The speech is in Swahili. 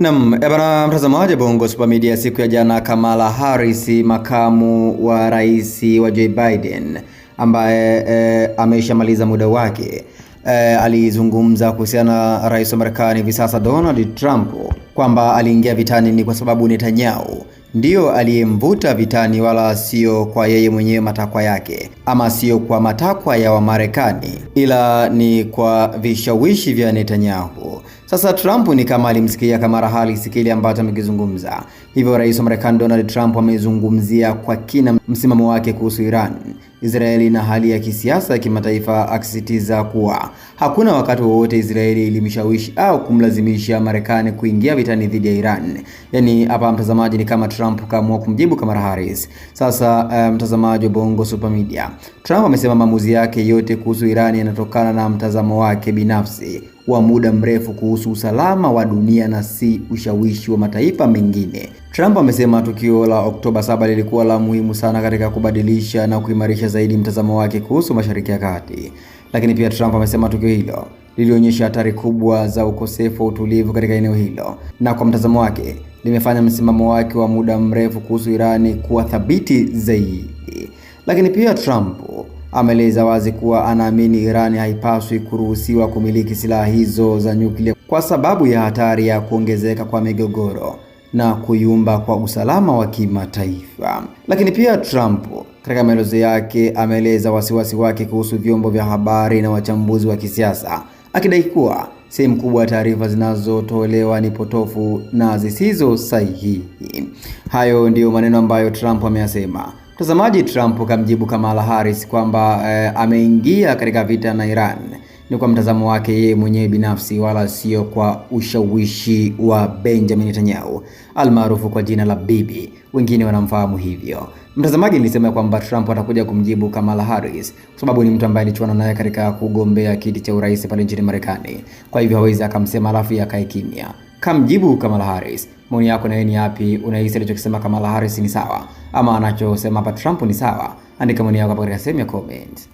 Bana mtazamaji Bongo Super Media, siku ya jana Kamala Harris, makamu wa rais wa Joe Biden ambaye ameshamaliza muda wake, alizungumza kuhusiana na rais wa Marekani hivi sasa Donald Trump kwamba aliingia vitani ni kwa sababu Netanyahu ndio aliyemvuta vitani, wala sio kwa yeye mwenyewe matakwa yake, ama sio kwa matakwa ya Wamarekani, ila ni kwa vishawishi vya Netanyahu. Sasa Trump ni kama alimsikia Kamala Harris kile ambacho amekizungumza. Hivyo rais wa Marekani Donald Trump amezungumzia kwa kina msimamo wake kuhusu Iran, Israeli na hali ya kisiasa ya kimataifa, akisisitiza kuwa hakuna wakati wowote Israeli ilimshawishi au kumlazimisha Marekani kuingia vitani dhidi ya Iran. Yaani hapa mtazamaji, ni kama Trump kaamua kumjibu Kamala Harris. Sasa mtazamaji wa Bongo Super Media, Trump amesema maamuzi yake yote kuhusu Iran yanatokana na mtazamo wake binafsi wa muda mrefu kuhusu usalama wa dunia na si ushawishi wa mataifa mengine. Trump amesema tukio la Oktoba 7 lilikuwa la muhimu sana katika kubadilisha na kuimarisha zaidi mtazamo wake kuhusu Mashariki ya Kati. Lakini pia Trump amesema tukio hilo lilionyesha hatari kubwa za ukosefu wa utulivu katika eneo hilo, na kwa mtazamo wake limefanya msimamo wake wa muda mrefu kuhusu Irani kuwa thabiti zaidi. Lakini pia Trump ameeleza wazi kuwa anaamini Iran haipaswi kuruhusiwa kumiliki silaha hizo za nyuklia kwa sababu ya hatari ya kuongezeka kwa migogoro na kuyumba kwa usalama wa kimataifa. Lakini pia Trump katika maelezo yake ameeleza wasiwasi wake kuhusu vyombo vya habari na wachambuzi wa kisiasa, akidai kuwa sehemu kubwa ya taarifa zinazotolewa ni potofu na zisizo sahihi. Hayo ndiyo maneno ambayo Trump ameyasema. Mtazamaji, Trump kamjibu Kamala Harris kwamba ameingia katika vita na Iran ni kwa mtazamo wake yeye mwenyewe binafsi, wala sio kwa ushawishi wa Benjamin Netanyahu almaarufu kwa jina la Bibi, wengine wanamfahamu hivyo. Mtazamaji, nilisema kwamba Trump atakuja kumjibu Kamala Harris kwa sababu ni mtu ambaye alichuana naye katika kugombea kiti cha urais pale nchini Marekani. Kwa hivyo hawezi akamsema alafu yakae kimya. Kamjibu Kamala Harris. Maoni yako na ni yapi? Unahisi alichokisema Kamala Harris ni sawa ama anachosema hapa Trump ni sawa? Andika maoni yako hapo katika sehemu ya comment.